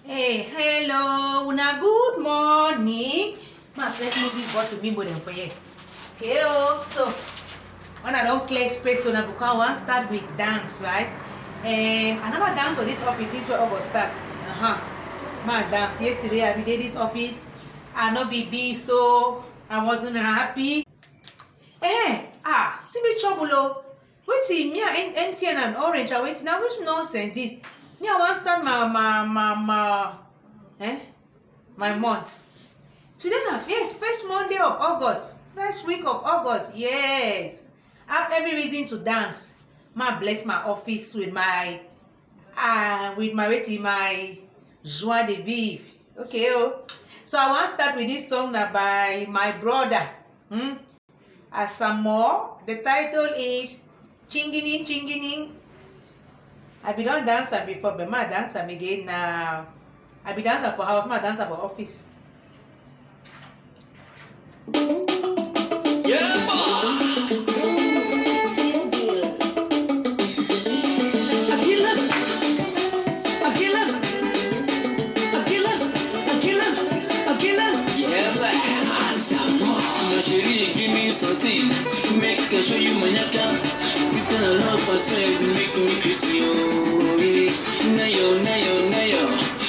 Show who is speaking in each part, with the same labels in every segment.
Speaker 1: Hey, hello, una good morning. My first movie got to me more than for you. Okay, so when I don't clear space, so now because I want to start with dance, right? I never dance for this office since where August start. My dance yesterday. I did this office. I not be so I wasn't happy. See me trouble oh. Wait me MTN and Orange. I wait now. Which nonsense is? Me I want to start my month. Today now, yes, first Monday of August, first week of August, yes. I have every reason to dance. Ma bless my office with my my joie de vivre. Okay, oh. So I want to start with this song now by my brother. Asamo. The title is Chingini Chingini. I be done dancer before, but my dancer again now. I be dancer for house, my dancer for office.
Speaker 2: Make I show you my nyaka. This kind of love I swear will make me crazy. Oh, yeah. Nayo.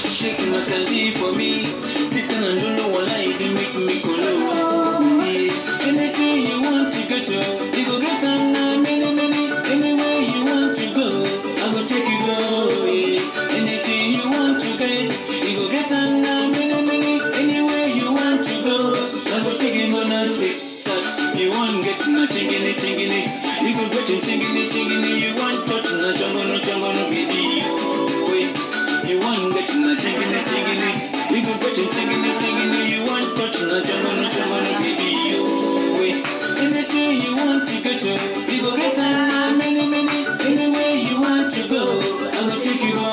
Speaker 2: Shake my candy for me. This kind of don't know what I do make me go low. Yeah. Anything you want to go to, you go get them now. Many. Anywhere you want to go, I go take you go. Yeah. Anything you want to get, you go get them now. Many. Anywhere you want to go, I go take you go now. You want get na chingini, you go get chingini, you want touch na jangono, baby, oh, wait. You want get na chingini, you go get chingini, you want touch na jangono, baby, oh, wait. Anything you want to get to, you go get many, anywhere you want to go, I go take you go,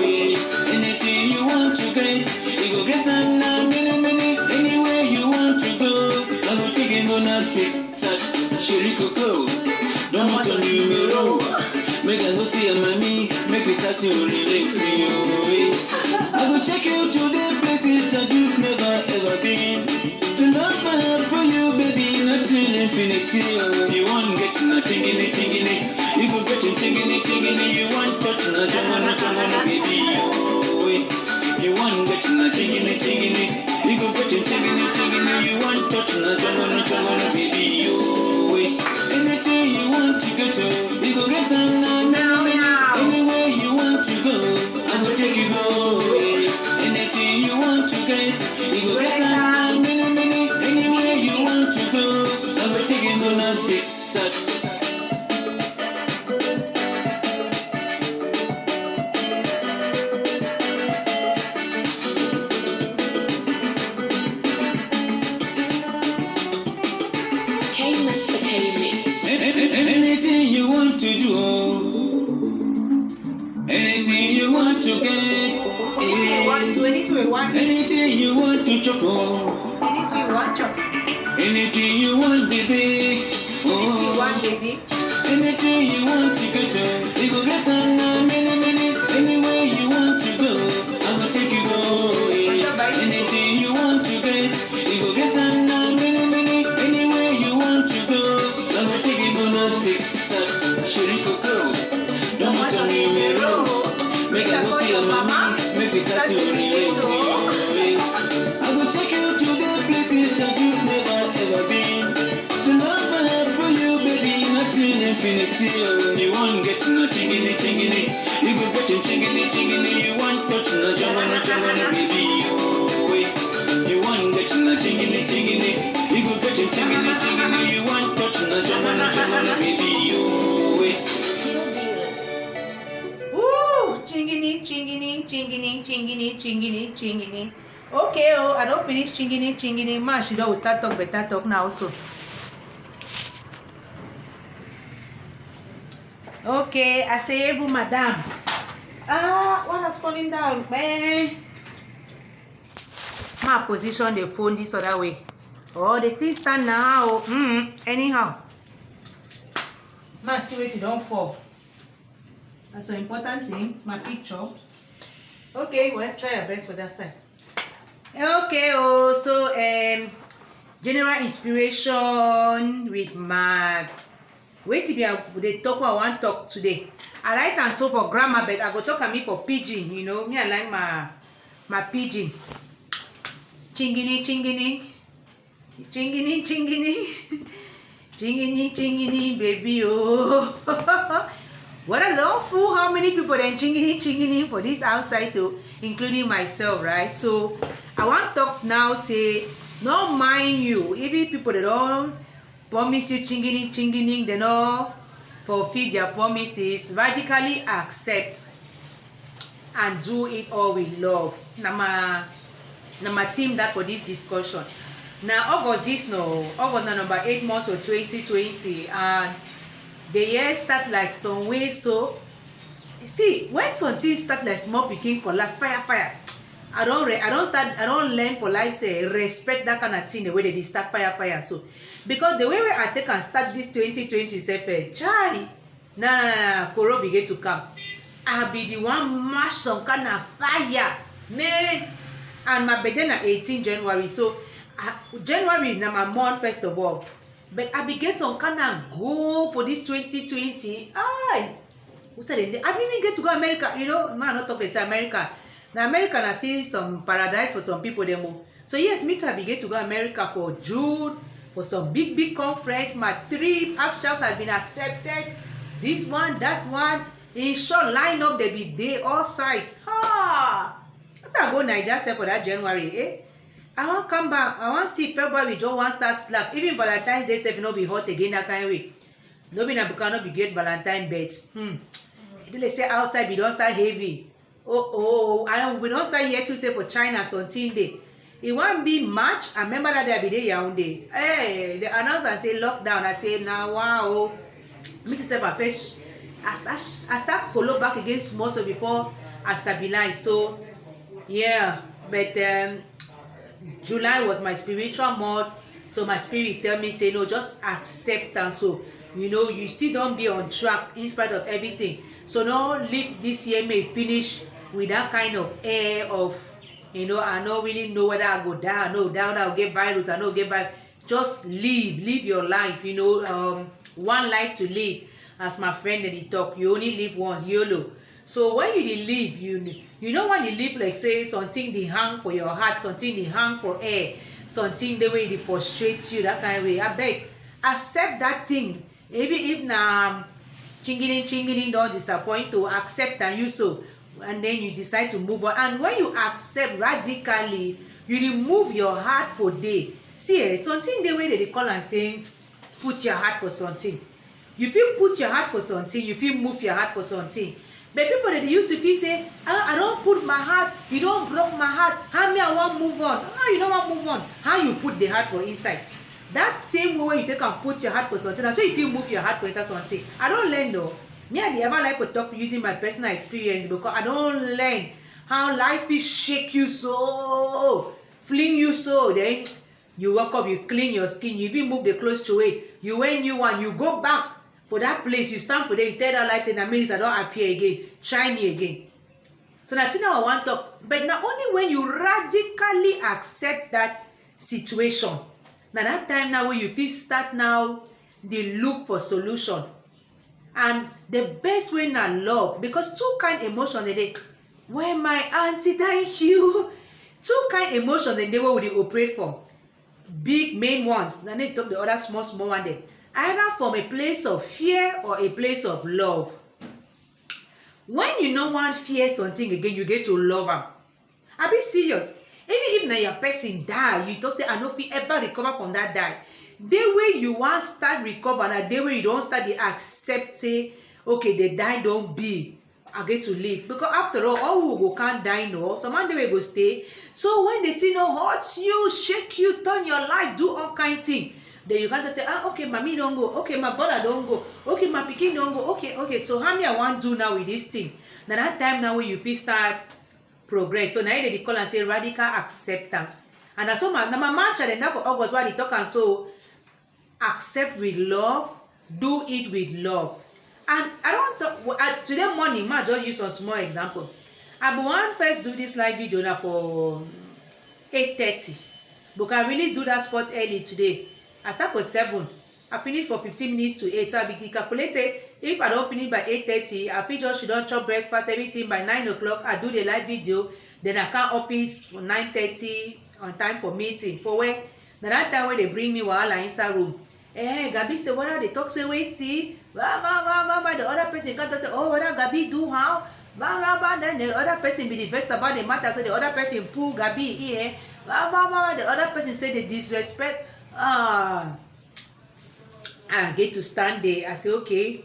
Speaker 2: yeah. Anything you want to get, you go get many, anywhere you want to go, I go take you go now, Chérie Coco, donne-moi ton numéro. Make I go see a mommy, make me start to relate to you. I go take you to the places that you've never ever been. The love I have for you, baby, not till infinity. You want get na chingini, you go get chingini, you want touch na jangono, baby. You want get na chingini, you go get chingini, you want touch na jangono, baby. Anything you want to go to, you go get them now. Anywhere you want to go, I go take you go. Anything you want to get, you go get them now. Many. Anywhere you want to go, I go take you go now. Tick-tock. Anything you want to do, anything you want to get, anything you want to chop, anything you want, baby, anything you want to get, you go get them now. Many, anywhere you want to go, I go take you go. Anything you want to get, you go get them now. Many, anywhere you want to go, I go take you go now. Tick-tock, Chérie Coco, donne-moi ton numéro. Make I go see your mama, make me start to relate to you. I go take you to the places that you've never ever been. The love I have for you, baby, not till infinity. You want get na chingini, you go get chingini, you want touch na jangono, baby. Oh, wait. You want get na chingini, you go get chingini, you want touch na jangono, baby. Oh, wait.
Speaker 1: Chingini. Okay, I don't finish chingini. Ma, she will start talk better talk now also. Okay, I say vous madame. One is falling down, man. Ma position the phone this other way. Oh, the thing stand now. Anyhow. Ma, see where it don't fall. That's an important thing. My picture. Okay, well, try your best for that side. Okay, so general inspiration with my wetin be the talk I wan talk today. I like am so for grammar, but I go talk am for pidgin. You know, me I like my pidgin. Chingini, chingini, chingini, chingini, chingini, chingini, baby oh. What a don't fool how many people then chingini for this outside too, including myself, right? So I want to talk now, say, no mind you, even people that don't promise you chingini, they don't fulfill their promises, radically accept and do it all with love. Now my team that for this discussion. Now August na number 8 months of 2020, and the year start like some way. So see, when something start like small pikin collapse, fire, I don't learn for life say respect that kind of thing, the way they start fire. So because the way I take and start this 2020 sepe chai na koro begin to come, I be the one mash some kind of fire, man. And my birthday na 18 January, so January na my month first of all. But I begin some kind of go for this 2020. Who said it? I didn't even get to go America. You know, man, not talking about America. Now America, I see some paradise for some people. They move. So yes, me too. I begin to go America for June for some big conference. My trip abstracts have been accepted. This one, that one. In short, line up. They be there all side. After I go Nigeria for that January, I want come back. I want see February just want start slack. Even Valentine's Day if no be hot again that kind of way. No be na because no be get Valentine bets. They say outside we don't start heavy. And we don't start yet to say for China something day. It won't be March. I remember that day I be there Yaoundé. Hey, the announcer say lockdown. I say now wow. Me to say my first. I start follow back again small so before I stabilize. So yeah, but July was my spiritual month, so my spirit tell me say no, just accept. And so you know you still don't be on track in spite of everything. So no leave this year may finish with that kind of air of, you know, I don't really know whether I go down, no down, I'll get virus, I know get virus. Just live your life, you know, one life to live. As my friend that he talk, you only live once, YOLO. So when you live, you know when you live like say something they hang for your heart, something they hang for air, something the way they frustrates you, that kind of way. I beg, accept that thing. Maybe if na chingini don't disappoint, to accept and you so, and then you decide to move on. And when you accept radically, you remove your heart for day. See, something the way that they call and say, put your heart for something. You feel put your heart for something, you feel move your heart for something. But people that they used to feel say, I don't put my heart, you don't broke my heart, how me I want move on? How you don't want move on? How you put the heart for inside? That same way you take and put your heart for something, and so if you move your heart for inside something. I don't learn though. Me I ever like to talk using my personal experience, because I don't learn how life will shake you so, fling you so, then you wake up, you clean your skin, you even move the clothes away, you wear new one, you go back for that place, you stand for there, you tell that life, say, that means I don't appear again, shine me again. So that's now I want to talk. But not only when you radically accept that situation, now that time now when you feel start now, they look for solution. And the best way now love, because two kind emotions they when my auntie, thank you. Two kind emotions and they will they operate from. Big main ones, then they talk the other small one there. Either from a place of fear or a place of love. When you no want fear something again, you get to love am. I be serious. Even if na your person die, you don't say I no fit ever recover from that die. The way you want start recover, and the way you don't start the accept say, okay, the die don't be, I get to live. Because after all who go can't die no. Some man they go stay. So when the thing no hurts you, shake you, turn your life, do all kind of thing. Then you can't say, okay, mommy don't go, okay, my brother don't go, okay, my pikin don't go, okay, so how me I want to do now with this thing? Now that time now when you feel start progress. So now they call and say radical acceptance. And that's what my march and that for August why they talk and so accept with love, do it with love. And I don't talk today morning, ma just use a small example. I be wan first do this live video now for 8:30, but I really do that spot early today. I start for 7, I finish for 15 minutes to 8, so I be calculate say if I don't finish by 8:30, I fit just she don chop breakfast everything by 9 o'clock. I do the live video, then I come office for 9:30 on time for meeting for where na that time when they bring me wahala inside room. Gabi say whether they talk say wetin the other person come talk say oh whether Gabi do how then the other person be the vex about the matter, so the other person pull Gabi ear the other person say they disrespect. I get to stand there. I say okay,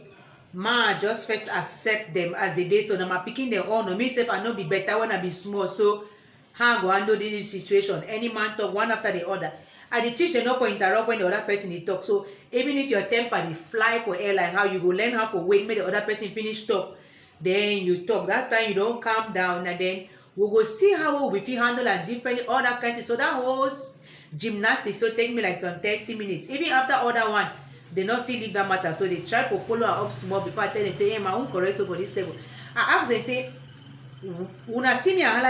Speaker 1: ma just first accept them as they dey, so now my picking them on. No me sef I no be better when I be small, so how I go handle this situation? Any man talk one after the other. I dey teach them not for interrupt when the other person dey talk. So even if your temper dey fly for air like how, you go learn how to wait make the other person finish talk, then you talk. That time you don't calm down, and then we go see how we fit handle and different all that kind of thing. So that whole gymnastics so take me like some 30 minutes. Even after other one, they not still leave that matter, so they try to follow her up small before I tell them say hey, my own correct so for this level. I ask them say una see me and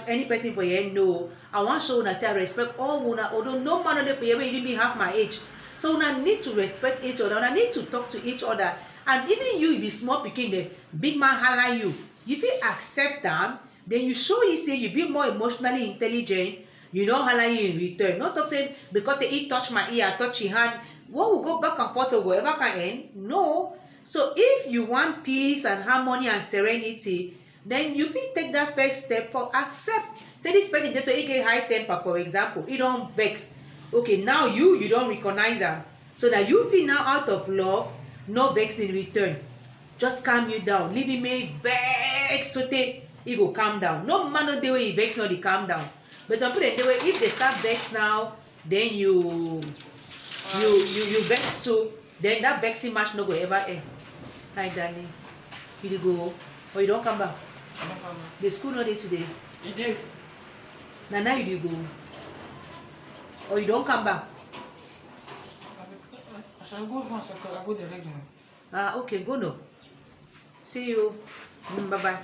Speaker 1: any person for here? No, I want show una say I respect all una, although no man on the for here even be half my age. So una need to respect each other, una need to talk to each other. And even you be small pikin, the big man holla you fit accept them, then you show you say you be more emotionally intelligent, you don't holla you in return. Not talk say because say he touch my ear, I touch his hand, what will go back and forth or wherever can end? No. So if you want peace and harmony and serenity, then you fit take that first step for accept. Say this person just so he get high temper, for example, he don't vex. Okay, now you don't recognize her, so that you feel now out of love, no vex in return. Just calm you down, leave him a vex so he go calm down. No man no dey way he vex, no dey calm down. But some people dey way if they start vex now, then you vex too, then that vexing match no go ever end. Hi darling, you dey go or you don't come back?
Speaker 3: I don't come back.
Speaker 1: The school no dey today.
Speaker 3: You did.
Speaker 1: Now you dey go or you don't come back?
Speaker 3: I shall go once. I go direct now.
Speaker 1: Okay, go no. See you. Bye bye.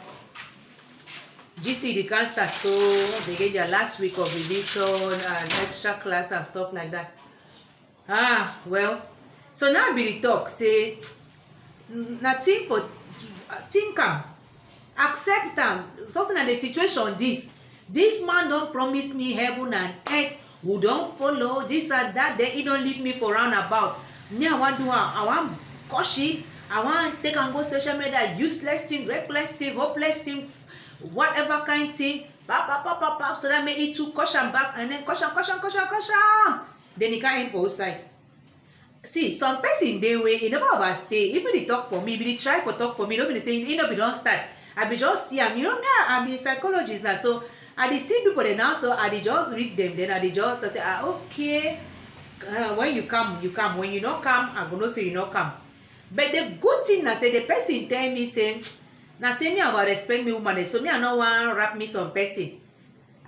Speaker 1: GC they can't start, so they get their last week of revision and extra class and stuff like that. Well, so now be the talk say nothing for think am, accept am. Something like the situation this man don't promise me heaven and earth, we don't follow this and that, then he don't leave me for roundabout. Me I want do I want caution, I want take and go social media, useless thing, reckless thing, hopeless thing, whatever kind thing, so that make it to caution back and then caution. Then he can't end for outside. See, some person they way he never overstay. Even they talk for me, but they try to talk for me. Nobody say he no be don't start. I be just see am. You know me, I'm a psychologist now, so I dey see people they now, so I dey just read them. Then I dey just say okay. When you come, you come. When you not come, I go know say you not come. But the good thing na say the person tell me say, na say me about respect me woman, so me I no want rap me some person.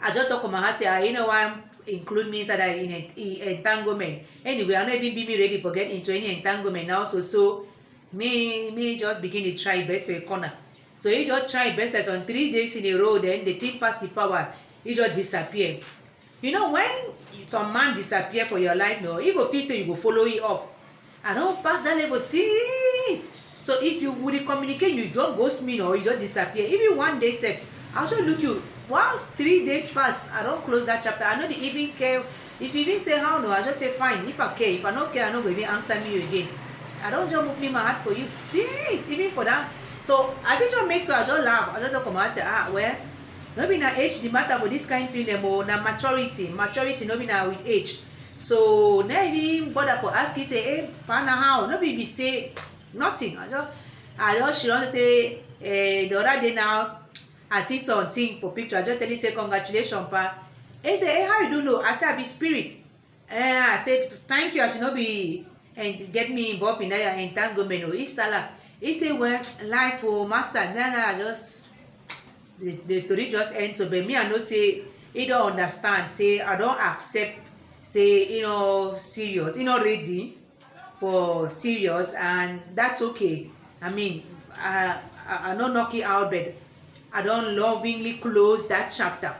Speaker 1: I just talk on my heart say you know why include me inside that in entanglement. Anyway, I not even be me ready for get into any entanglement now. So me just begin to try best for a corner. So he just try best as on 3 days in a row, then the thing pass the power, he just disappear. You know when some man disappear for your life, no, he go feel say you go follow it up. I don't pass that level, serious. So if you would communicate, you don't ghost me, no, you just disappear. Even one day said, I'll just look you. Once 3 days pass, I don't close that chapter. I know they even care. If you even say how no, I just say fine. If I care, if I don't care, I don't go even answer me again. I don't just move me my heart for you, serious, even for that. So as it just makes so I just laugh. I just come out and say well, no be na age the matter for this kind thing, na maturity no be na with age. So now even bother for ask you say hey partner how no be say nothing. I just she want to say the other day now I see something for picture. I just tell you say congratulations pa. He say hey how you do know? I say I be spirit. I said thank you, I should not be and get me involved in that entanglement. He say well life for master. I just the story just ends. So but me I know say he don't understand. Say I don't accept. Say serious. Not ready for serious, and that's okay. I mean I not knock it out, but I don't lovingly close that chapter.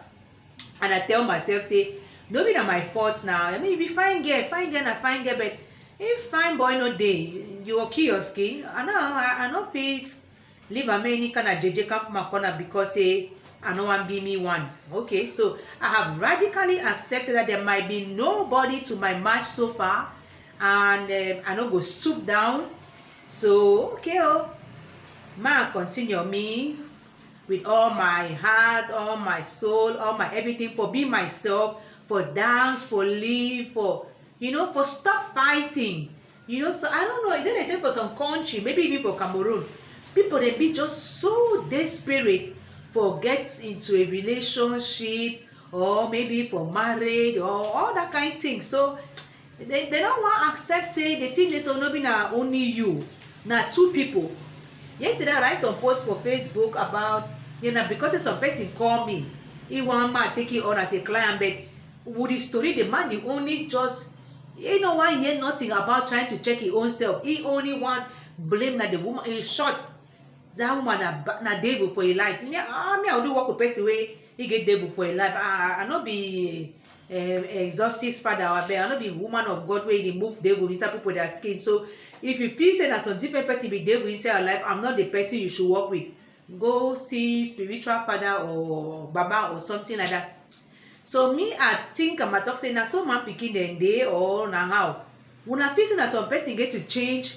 Speaker 1: And I tell myself, say, no be na my fault now. I mean, if you fine girl na fine girl, but if fine boy no dey, you will kill your skin. I no fit leave am any kind of JJ come from my corner because say I no wan be me want. Okay, so I have radically accepted that there might be nobody to my match so far, and I no go stoop down. So okay, ma continue me with all my heart, all my soul, all my everything, for be myself, for dance, for live, for for stop fighting. So I don't know. Then they say for some country, maybe even for Cameroon, people they be just so desperate for get into a relationship, or maybe for married, or all that kind of thing. So they don't want to accept, say the thing is no be na only you, na two people. Yesterday I write some post for Facebook about because some person call me, he want man take it on as a client, but with the story the man he only just no one hear nothing about trying to check his own self. He only want blame that the woman. In short, that woman na devil for his life. I do work with person way he get devil for his life. I not be exhaustive father, I not be woman of God where they move devil inside people their skin. So if you feel say that some different person be devil inside your life, I'm not the person you should work with. Go see spiritual father or baba or something like that. So me, I think I'm talk say na so man picking them day or na how. Una feel say that some person get to change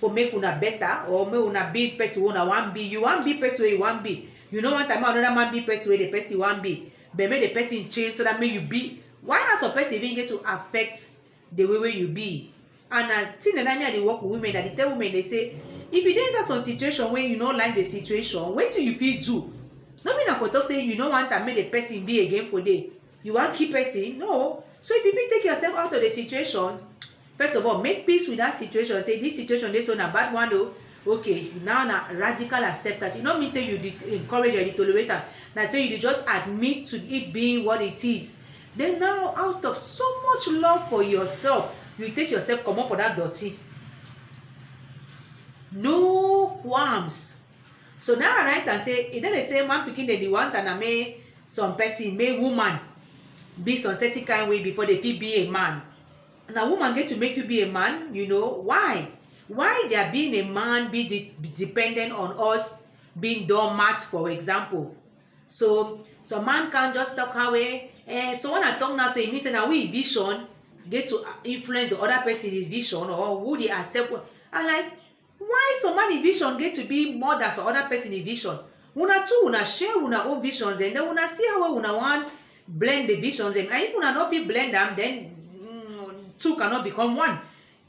Speaker 1: for make una better, or make una be person una want be. You want be person where you want be. You know one time another man be person where the person want be. But make the person change so that make you be. Why not some person even get to affect the way where you be? And I think that I work with women, that they tell women, they say, if you dey enter some situation where you don't like the situation, wait till you feel do. No mean I could talk say you don't want to make the person be again for day. You want keep person? No. So if you feel take yourself out of the situation, first of all, make peace with that situation. Say this situation, this one a bad one though. Okay, now na radical acceptance. You don't mean say you encourage or you tolerate am. Now say you just admit to it being what it is. Then now, out of so much love for yourself, you take yourself come up for that dirty. No qualms. So now I write and say, then they say man picking the want and I may some person, may woman be some certain kind way before they feel be a man. Now woman get to make you be a man, why? Why they are being a man be dependent on us being doormats, for example? So man can't just talk away. So when I talk now, so it means that we vision get to influence the other person's vision, or who they accept. And like, why some man vision get to be more than some other person's vision? Una two, una share una own visions, and then una see how una want blend the visions, and if una not be blend them, then two cannot become one.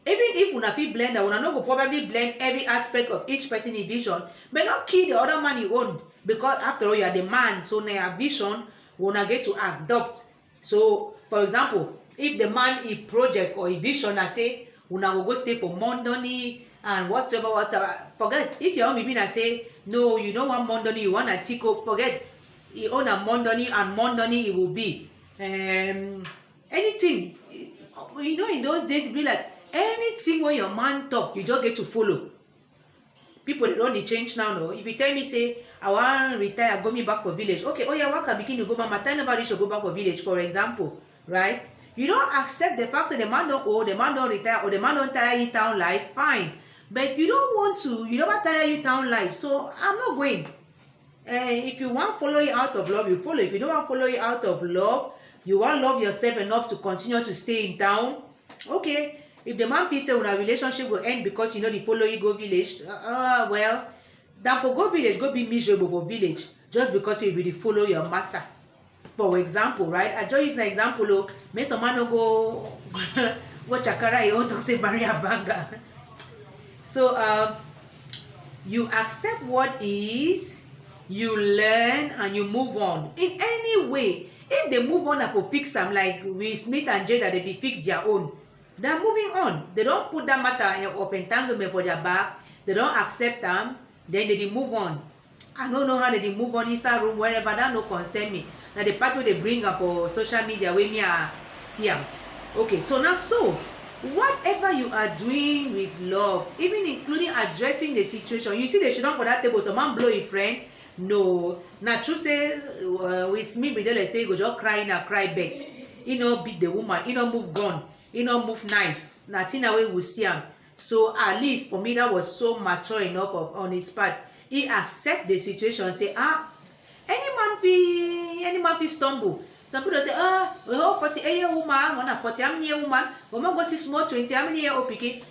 Speaker 1: Even if una fit blend them, una not go probably blend every aspect of each person's vision, but not kill the other man you own, because after all you are the man, so now vision una get to adopt. So for example, if the man a project or a vision, I say una will go stay for money and whatsoever. Forget if you want me, I say no, you don't want money, you want a tico. Forget you own a money, and money it will be anything. In those days it be like anything when your man talk, you just get to follow. People they don't change now. No, if you tell me say I want to retire, go me back for village. Okay, oh yeah, work begin to go back. My time never reach to go back for village, for example, right? You don't accept the fact that the man don't the man don't retire, or the man don't tire you town life. Fine, but you don't want to. You never tire you town life, so I'm not going. If you want to follow it out of love, you follow. If you don't want to follow it out of love, you want to love yourself enough to continue to stay in town. Okay. If the man feels say when a relationship will end because the follow you go village, well, then for go village, go be miserable for village just because you really follow your master. For example, right? I just use an example. May some man go watch Akara, you want to say barrier banga. So you accept what is, you learn, and you move on. In any way, if they move on, I could fix them like with Smith and Jada, they be fix their own. They're moving on. They don't put that matter of entanglement for their back. They don't accept them. Then they move on. I don't know how they move on inside room, wherever. That no concern me. Now the part where they bring up for social media, where me see them. Okay, so now whatever you are doing with love, even including addressing the situation, you see they should not for that table. So man blow a friend. No, na true say with me be there like say go just cry na cry bet. He no beat the woman, he no move gun, he no move knife. Na thing away we see am. So at least for me that was so mature enough on his part. He accept the situation, say any man fit stumble. Some people say, we hold 48-year woman, one a 40-year woman, woman go see small 20, how many year old pikin?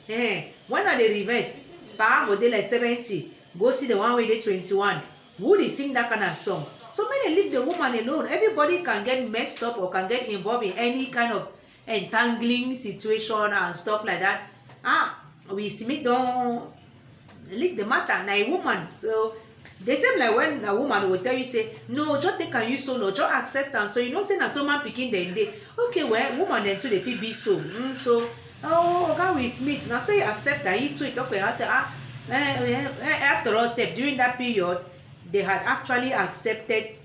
Speaker 1: When are they reverse? Pa go dey like 70, go see the one wey dey 21. Who dey sing that kind of song? So many leave the woman alone. Everybody can get messed up or can get involved in any kind of entangling situation and stuff like that. We Smith don't leave the matter. Now a woman, so the same like when a woman will tell you say, no, just take and use so, no, just accept and so you know say na so man picking then day. Okay, well, woman then too they fit be so. So okay, we Smith. Now so you accept that he too it talk and say after all step during that period they had actually accepted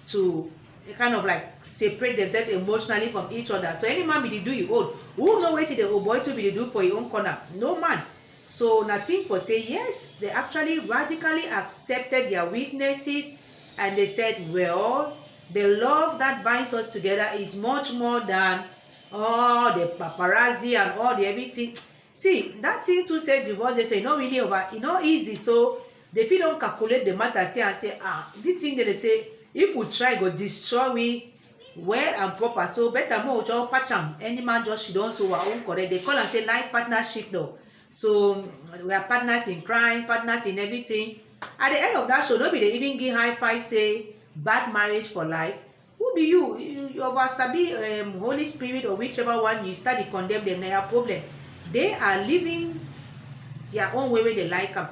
Speaker 1: to kind of like separate themselves emotionally from each other. So any man be dey do his own. Who know wetin the old boy to be dey do for his own corner? No man. So nothing for say yes, they actually radically accepted their weaknesses and they said, well, the love that binds us together is much more than all the paparazzi and all the everything. See, that thing to say divorce, they say not really over, not easy. So they fit don't calculate the matter, say and say, this thing that they say, if we try go destroy we well and proper. So better more just patch am. Any man just she don't so our own correct. They call and say life partnership though. So we are partners in crime, partners in everything. At the end of that show, nobody they even give high five, say bad marriage for life. Who be you? You over sabi Holy Spirit or whichever one you start to condemn them, they have problem. They are living their own way where they like them.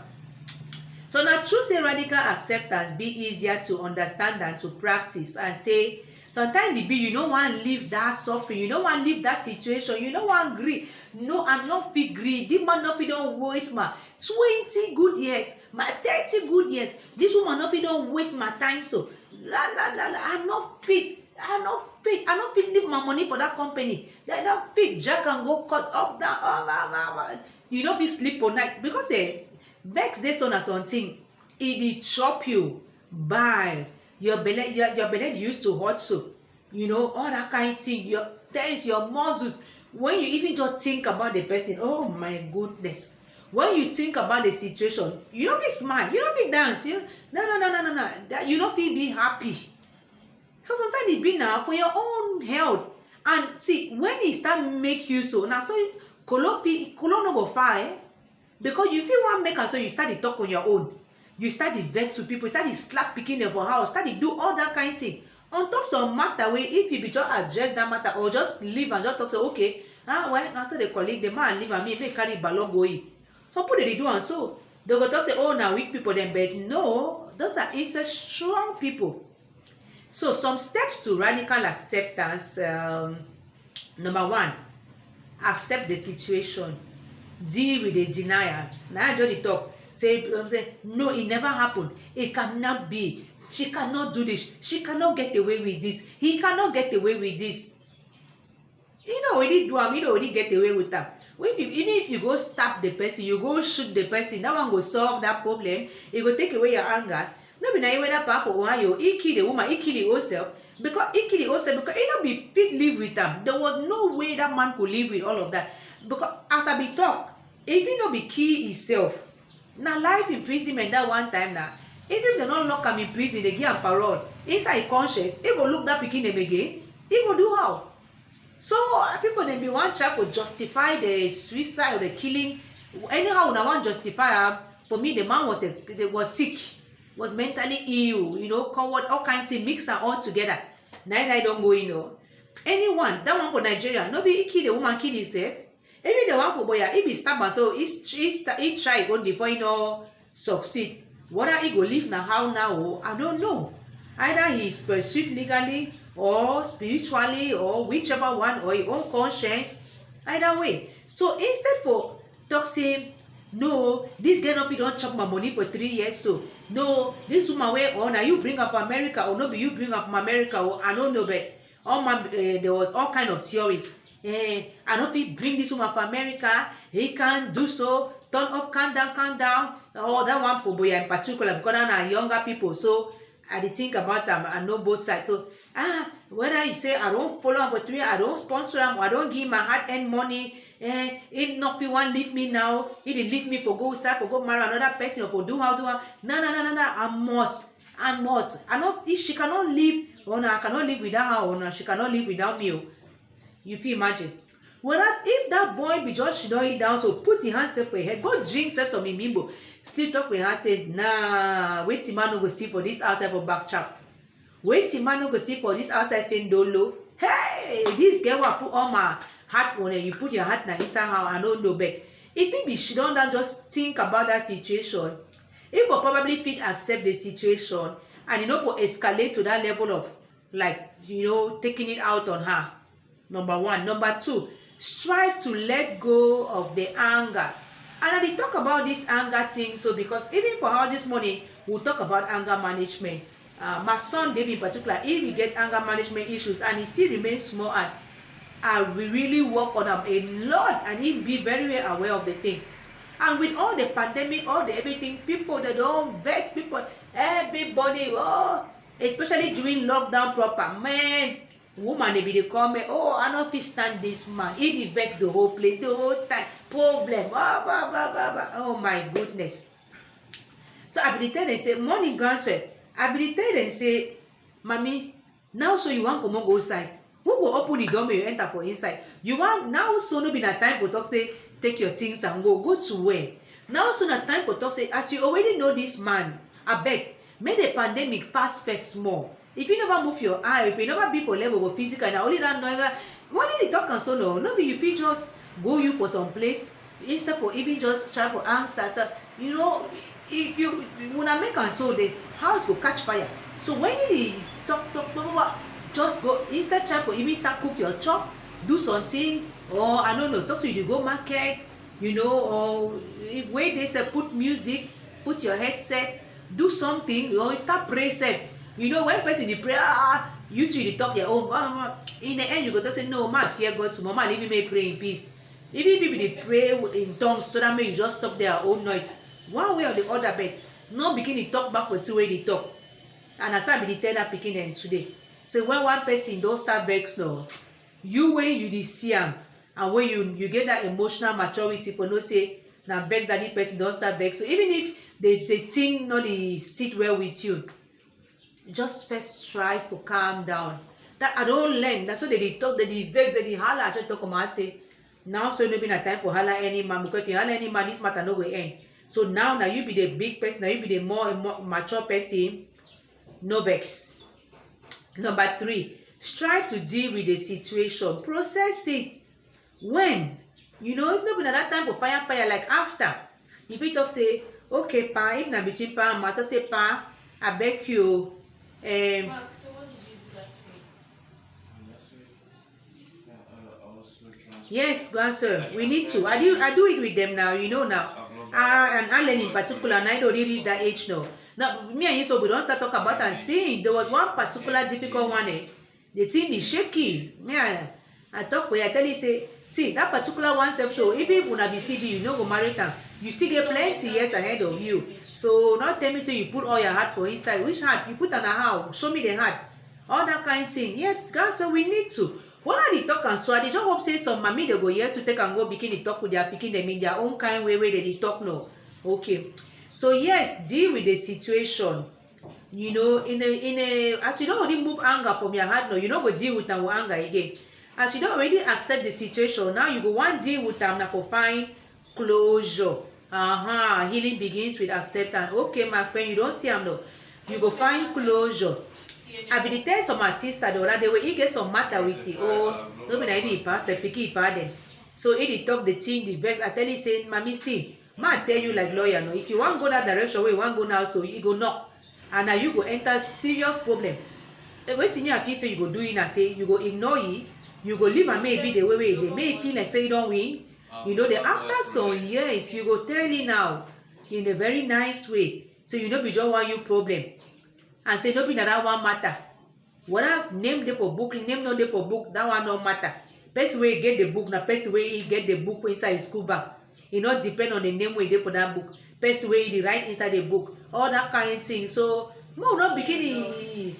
Speaker 1: So now true say radical acceptance be easier to understand than to practice and say sometimes the be you don't want to leave that suffering, you don't want to leave that situation, you don't want to agree. No, I'm not fit greed. This man not fit don't waste my 20 good years, my 30 good years. This woman not fit don't waste my time. So I'm not fit. I'm not fit leave my money for that company. They not fit jack and go cut up down. You don't fit sleep all night because next day son or something, it chop you by your belly used to hurt so. You know, all that kind of thing. Your tense, your muscles. When you even just think about the person, oh my goodness. When you think about the situation, you don't be smile, you don't be dance. No. You don't be happy. So sometimes it be now for your own health. And see, when it start make you so, now so color no go far, because you feel one make and so you start to talk on your own. You start to vex with people, start to slap picking them for house, start to do all that kind of thing. On top some matter way, if you be just address that matter or just leave and just talk, say okay, well, now so the colleague, the man leave and me carry ballon go in. Some people they do and so they go just say, oh, now weak people then, but no, those are strong people. So some steps to radical acceptance. Number one, accept the situation. Deal with the denial. Now I just talk. Say, no, it never happened. It cannot be. She cannot do this. She cannot get away with this. He cannot get away with this. You know, already do him. You know, already get away with that. Even if you go stab the person, you go shoot the person, that one will solve that problem. It will take away your anger. No be na whether back or Ohio, he kill the woman, he kill the himself because he not be fit live with them. There was no way that man could live with all of that. Because as I be talk, if he not be kill himself, now life imprisonment that one time now. Even if they don't lock him in prison, they give him parole. Inside conscience, he go look that picking them again. He go do how? So people they be one try to justify the suicide or the killing. Anyhow, when I want justify for me the man was sick, was mentally ill, you know, coward, all kinds of things mix and all together. Now I don't go in. Anyone that one for Nigeria, nobody he kill the woman, kill himself. Even the one for boy, he be stubborn, so he try go before he no succeed. Whether he go live now, how now, I don't know. Either he is pursued legally or spiritually or whichever one or his own conscience. Either way. So instead for talk say, no, this girl no fit don't chop my money for 3 years. So no, this woman way or now you bring up America or no be you bring up America or I don't know, but there was all kind of theories. I don't fit bring this woman from America. He can't do so. Turn up, calm down. Or that one for boy in particular because they are younger people. So I dey think about am, I know both sides. So whether you say I don't follow am for 3 years, I don't sponsor am, or I don't give my hard-earned money, if not people want leave me now, he dey leave me for go outside, for go marry another person, or for do how. No, I must. I know if she cannot live, or no, I cannot live without her, or no, she cannot live without me. You feel imagine. Whereas if that boy be just she don't eat down, so put his hands up for her head, go drink self some imimbo, sleep talk with her, say, nah, wait till man no go see for this outside for back chap. Wait till man no go see for this outside saying dolo. Hey, this girl will put all my heart on her. You put your heart now inside her, I don't know back. If maybe she don't just think about that situation, it will probably fit accept the situation, and you know, for escalate to that level of, like, you know, taking it out on her. Number one. Number two, strive to let go of the anger. And I did talk about this anger thing, so because even for us this morning, we'll talk about anger management. My son David in particular, if he get anger management issues and he still remains small, and I will really work on him a lot, and he be very well aware of the thing. And with all the pandemic, all the everything, people they don't vex people, everybody, especially during lockdown proper, man, woman they be the comment, I don't fit stand this man. It vex the whole place, the whole time, problem, oh my goodness. So I be tell them say, morning grandson, I be tell them say, mommy, now so you want come on go outside. Who will open the door when you enter for inside? You want now so no be na time for talk say take your things and go to where? Now so na time for talk say as you already know this man, I beg, make the pandemic pass first small. If you never move your eye, if you never be for level of physical, and only that never, what did they talk and so no be you feel just go you for some place instead for even just try for answer stuff. You know, if you wanna make and so the house will catch fire. So when you talk, just go instead try for even start cook your chop, do something, or I don't know, talk to you go market, you know, or if when they say put music, put your headset, do something, or start pray self. You know, when person they pray, you two they talk your own. In the end, you go to say, no, man, fear God, so mama, leave me pray in peace. Even people they pray in tongues, so that means you just stop their own noise. One way or the other, but not begin to talk back with two way they talk. And as I be tell that picking them today. So when one person don't start vex now, you when you see him, and when you get that emotional maturity for no say now vex that the person don't start vex. So even if they think not they sit well with you, just first strive to calm down. That I don't learn. That's what they talk, they vex, they holler. I just talk about say now so no be a time for holler any man, because if you holler any man, this matter no go end. So now you be the big person, now you be the more mature person, no vex. Number three, strive to deal with the situation. Process it. When you know, if not be that time for fire like after. If you talk say, okay, pa, if na between pa and matter say pa, I beg you.
Speaker 3: Mark, so what did you do last week?
Speaker 2: Last week, I was so transferred.
Speaker 1: Yes, grandson, we need to. I do it with them now, you know now. And Alan in particular, and I already reached that age now. Now, me and you, so we don't start talk about and seeing. There was one particular difficult one. The thing is shaky. Me, I talk with you, I tell you, say, see, that particular one self, so if you wanna be still, you know, go marry them, you still get plenty years ahead of you. So, not tell me, say, you put all your heart for inside. Which heart? You put on a how? Show me the heart. All that kind of thing. Yes, guys, so we need to. What are they talk and so? I just hope say some mommy they go here to take and go begin to talk with their picking them in their own kind way they talk now. Okay. So yes, deal with the situation. You know, in a as you don't already move anger from your heart now, you don't go deal with them with anger again. As you don't already accept the situation, now you go one deal with them now for find closure. Healing begins with acceptance. Okay, my friend, you don't see them now. You go find closure. I be the tell some my sister the other day where he get some matter with you. Oh, no be na even he pass, picky pardon. So he talk the thing, the best. I tell you say, mommy, see, man tell you like lawyer no. If you want go that direction where you want go now, so you go knock, and now you go enter serious problem. Wetin you feel say you go do it and say you go ignore it, you go leave and maybe the way they may feel like say you don't win. You know, the after some years you go tell it now in a very nice way. So you know be just want you problem. And say no be that one matter. Whether name dey for book, name no dey for book, that one no matter. Person wey get the book, na person wey get the book inside his school bag. It not depend on the name wey dey for that book. Person wey dey write inside the book, all that kind of thing. So No, not beginning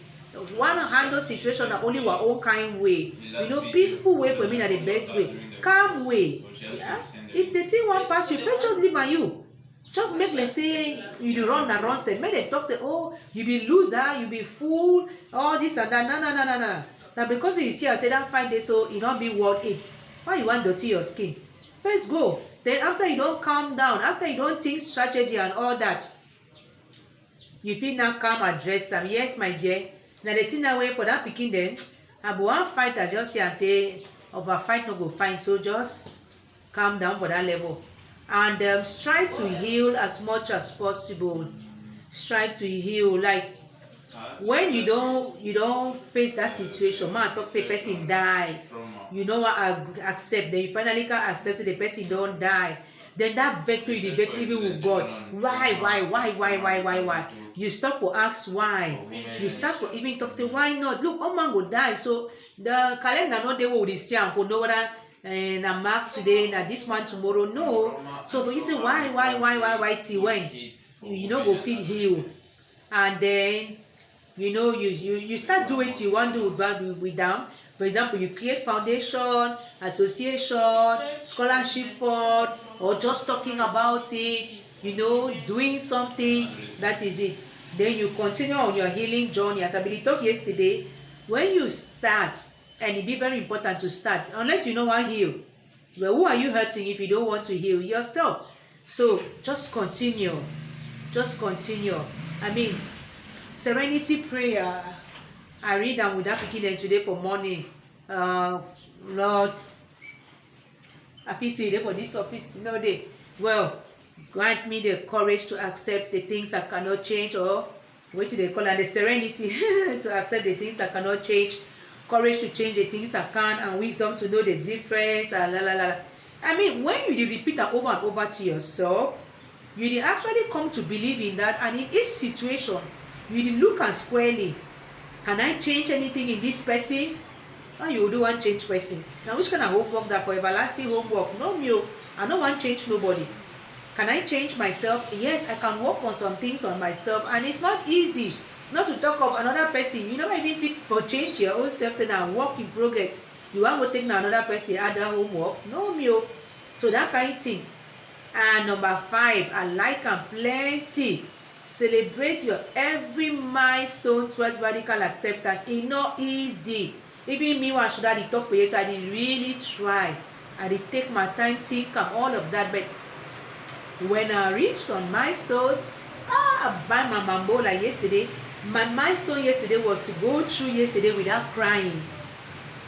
Speaker 1: one handle situation that only our own kind way. You know, peaceful way for me are the best way. Calm way. Yeah? If the thing one pass you, just leave on you. Just make let's say you do run and run say, make they talk say, oh, you be loser, you be fool, all this and that. No. Now because you see I say that 5 days so it not be worth it. Why you want dirty your skin? First go. Then after you don't calm down, after you don't think strategy and all that, you feel now calm address am. Yes, my dear. Now the thing that way for that picking then, I go one fight I just say and say over fight no go fine. So just calm down for that level. And strive to heal as much as possible. Strive to heal. Like when you don't face that situation, man talk say person die. You know what accept, then you finally can accept say the person don't die. Then that vex you the vex even with God. Why? You stop to ask why. You start to even talk say why not? Look, all man will die. So the calendar not there will see and for no whether na mark today, na this one tomorrow. No. So but you say why till when? You know go feel heal. And then you know you start doing what you want to do with them. For example, you create foundation, association, scholarship fund, or just talking about it, you know, doing something, that is it. Then you continue on your healing journey. As I been talk yesterday, when you start, and it be very important to start, unless you know how to heal. Well, who are you hurting if you don't want to heal? Yourself. So just continue. Just continue. I mean, serenity prayer. I read them with that beginning today for morning. Lord, I feel say for this office, no day. Well, grant me the courage to accept the things I cannot change, or what do they call it? The serenity to accept the things I cannot change, courage to change the things I can, and wisdom to know the difference. I mean, when you repeat that over and over to yourself, you actually come to believe in that, and in each situation, you look and squarely. Can I change anything in this person? Now you do want change person. Now which kind of homework that for everlasting homework? No, me. I don't want change nobody. Can I change myself? Yes, I can work on some things on myself, and it's not easy. Not to talk of another person. You never even fit for change your own self. Say now work in progress. You want to take now another person add that homework? No, me. So that kind of thing. And number 5, I like and plenty. Celebrate your every milestone towards radical acceptance. It's not easy. Even me, when I should have talk for years, I didn't really try. I did take my time, think, and all of that. But when I reached some milestone, I buy my mambo like yesterday. My milestone yesterday was to go through yesterday without crying.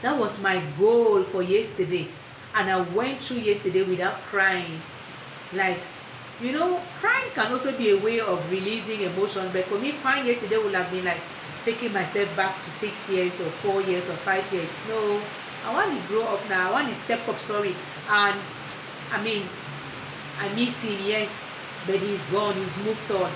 Speaker 1: That was my goal for yesterday. And I went through yesterday without crying. Like, you know, crying can also be a way of releasing emotions, but for me, crying yesterday would have been like taking myself back to 6 years or 4 years or 5 years. No, I want to grow up now. I want to step up, sorry. And I mean, I miss him, yes, but he's gone, he's moved on,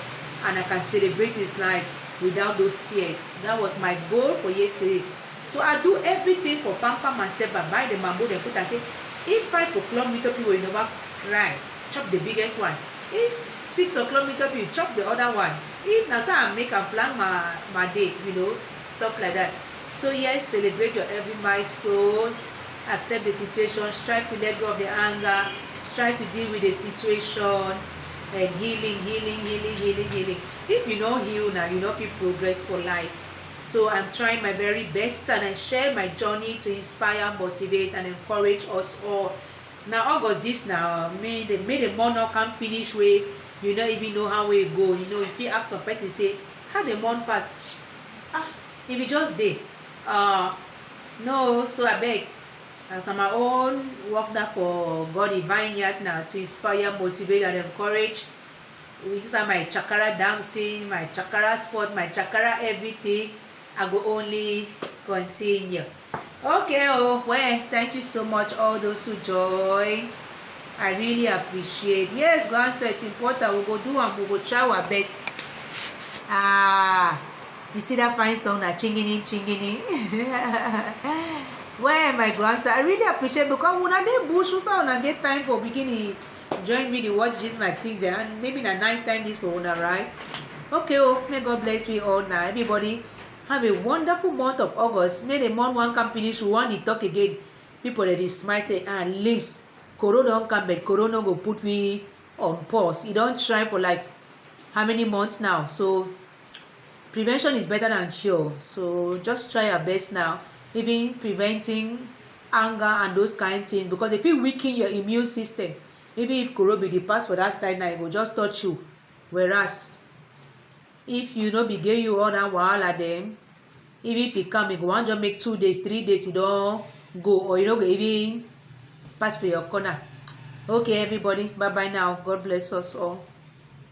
Speaker 1: and I can celebrate his life without those tears. That was my goal for yesterday. So I do everything for pamper myself. I buy the mambo, then put and say, if 5 o'clock meet up, people will never cry. Chop the biggest one. If 6 o'clock meet up, you chop the other one. If that's how I make and plan my day, you know, stuff like that. So yes, celebrate your every milestone, accept the situation, strive to let go of the anger, strive to deal with the situation, and healing. If you don't heal now, you don't feel progress for life. So I'm trying my very best, and I share my journey to inspire, motivate, and encourage us all. Now August this now, may the month not come finish way, you don't even know how we go. You know, if you ask some person say, how the month pass? If you just day. No, so I beg. As my own work that for God divine yet now to inspire, motivate, and encourage. These are my chakra dancing, my chakra sport, my chakra everything. I go only continue. Okay, well, thank you so much, all those who join. I really appreciate. Yes, go answer. It's important. We go do and we go try our best. You see that fine song that chinging. Well, my grandson, I really appreciate, because when I dey bush, so when I get time for beginning, join me to watch this my things, and maybe na 9 time this for una, right? Okay, oh, may God bless we all now. Everybody have a wonderful month of August. May the month one come finish, we want to talk again. People that is smile say, at least Corona don't come, but Corona go put we on pause. You don't try for like how many months now? So prevention is better than cure. So just try your best now, even preventing anger and those kind of things, because if you weaken your immune system, even if Corona be the pass for that side now, it will just touch you. Whereas if you no be get you all that wahala dem, even if e come, e go wan just make 2 days 3 days e don go, or you no go even pass for your corner. Okay everybody, bye bye now. God bless us all.